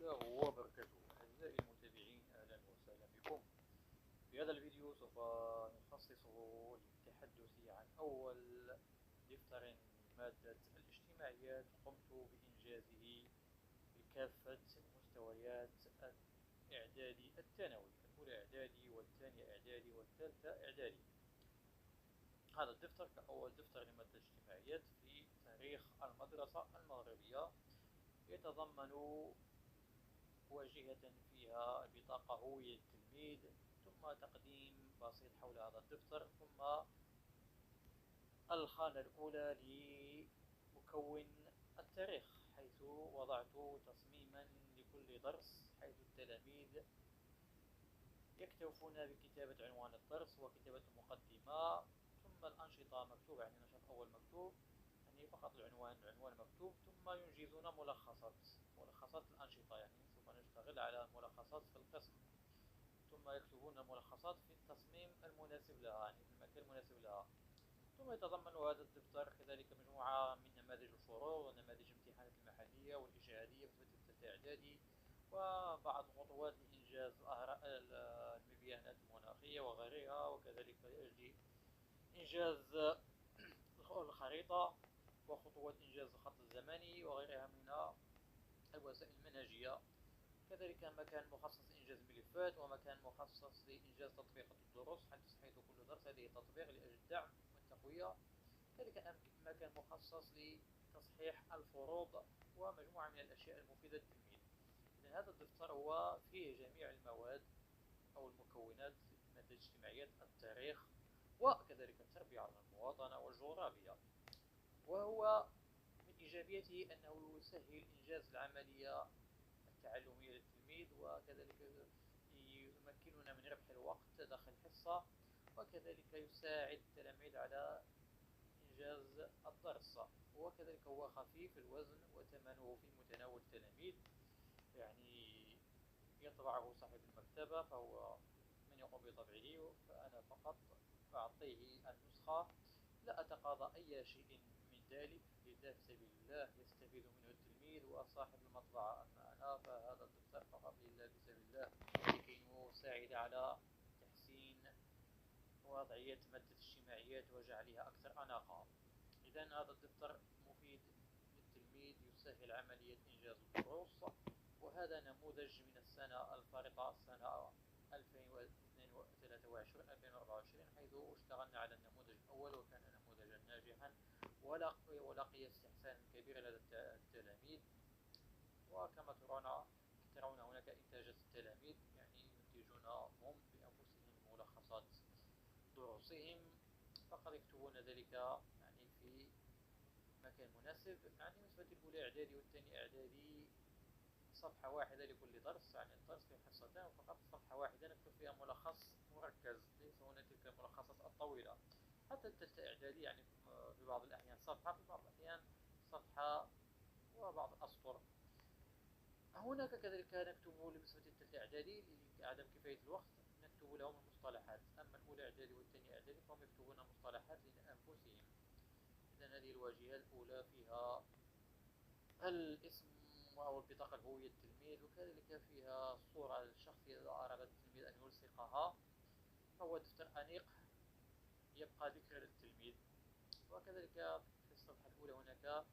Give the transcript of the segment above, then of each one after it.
الله وبركاته. أعزائي المتابعين، أهلا وسهلا بكم. في هذا الفيديو سوف نخصصه للتحدث عن أول دفتر مادة الاجتماعيات قمت بإنجازه بكافة مستويات الإعدادي الثانوي، الأولى إعدادي والثانية إعدادي والثالثة إعدادي. هذا الدفتر كأول دفتر لمادة الاجتماعيات في تاريخ المدرسة المغربية، يتضمن واجهة فيها بطاقة هوية التلميذ، ثم تقديم بسيط حول هذا الدفتر، ثم الخانة الأولى لمكون التاريخ، حيث وضعت تصميما لكل درس، حيث التلاميذ يكتفون بكتابة عنوان الدرس وكتابة المقدمة، ثم الأنشطة مكتوبة، يعني نشاط أول مكتوب، يعني فقط العنوان مكتوب، ثم ينجزون ملخصات الأنشطة، يعني سوف نشتغل على الملخصات في القسم، ثم يكتبون الملخصات في التصميم المناسب لها، يعني في المكان المناسب لها. ثم يتضمن هذا الدفتر كذلك مجموعة من نماذج الفروض ونماذج الامتحانات المحلية والإشهادية في الثالثة إعدادي، وبعض خطوات لإنجاز المبيانات المناخية وغيرها، وكذلك يجري إنجاز الخريطة وخطوات إنجاز الخط الزمني وغيرها من الوسائل المنهجية. كذلك مكان مخصص لإنجاز ملفات، ومكان مخصص لإنجاز تطبيقات الدروس، حيث كل درس لديه تطبيق لأجل الدعم والتقوية. كذلك مكان مخصص لتصحيح الفروض ومجموعة من الأشياء المفيدة للتلميذ. إذن هذا الدفتر هو فيه جميع المواد أو المكونات مادة اجتماعيات التاريخ، وكذلك التربية على المواطنة والجغرافيا. وهو من إيجابيته أنه يسهل إنجاز العملية التعلمية للتلميذ، وكذلك يمكننا من ربح الوقت داخل الحصة، وكذلك يساعد التلاميذ على إنجاز الدرس. وكذلك هو خفيف الوزن وثمنه في متناول التلاميذ، يعني يطبعه صاحب المكتبة فهو من يقوم بطبعه، فأنا فقط أعطيه النسخة، لا أتقاضى أي شيء من ذلك، لله في سبيل الله يستفيد منه التلميذ وصاحب المطبعة. أما أنا فهذا الدفتر فقط لله في سبيل الله، لكي نساعد على تحسين وضعية مادة الاجتماعيات وجعلها أكثر أناقة. إذن هذا الدفتر مفيد للتلميذ، يسهل عملية إنجاز الدروس. وهذا نموذج من السنة الفارطة، سنة 2023-2024، حيث اشتغلنا على النموذج الأول وكان نموذجا ناجحا ولقي استحسانا كبيرا لدى التلاميذ. وكما ترون هناك إنتاجات التلاميذ، يعني ينتجون هم بأنفسهم ملخصات دروسهم، فقط يكتبون ذلك يعني في مكان مناسب. يعني بالنسبة للأولى إعدادي والثاني إعدادي صفحة واحدة لكل درس، يعني الدرس في حصتين فقط صفحة واحدة نكتب فيها ملخص مركز، ليس هنا تلك الملخصات الطويلة. حتى الثالثة إعدادي يعني في بعض الأحيان صفحة، في بعض الأحيان صفحة وبعض الأسطر. هناك كذلك نكتب بالنسبة للثالثة إعدادي لعدم كفاية الوقت نكتب لهم المصطلحات، أما الأولى إعدادي والثانية إعدادي فهم يكتبون مصطلحات لأنفسهم. إذن هذه الواجهة الأولى فيها الاسم أو البطاقة الهوية التلميذ، وكذلك فيها الصورة الشخصية إذا أراد التلميذ أن يلصقها، فهو دفتر أنيق يبقى ذكرى للتلميذ. وكذلك في الصفحة الأولى هناك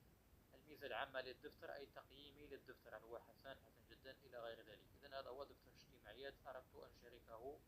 الميزة العامة للدفتر، أي تقييمي للدفتر، هل هو حسن جدا إلى غير ذلك. إذن هذا هو دفتر اجتماعيات أردت أن أشاركه معكم.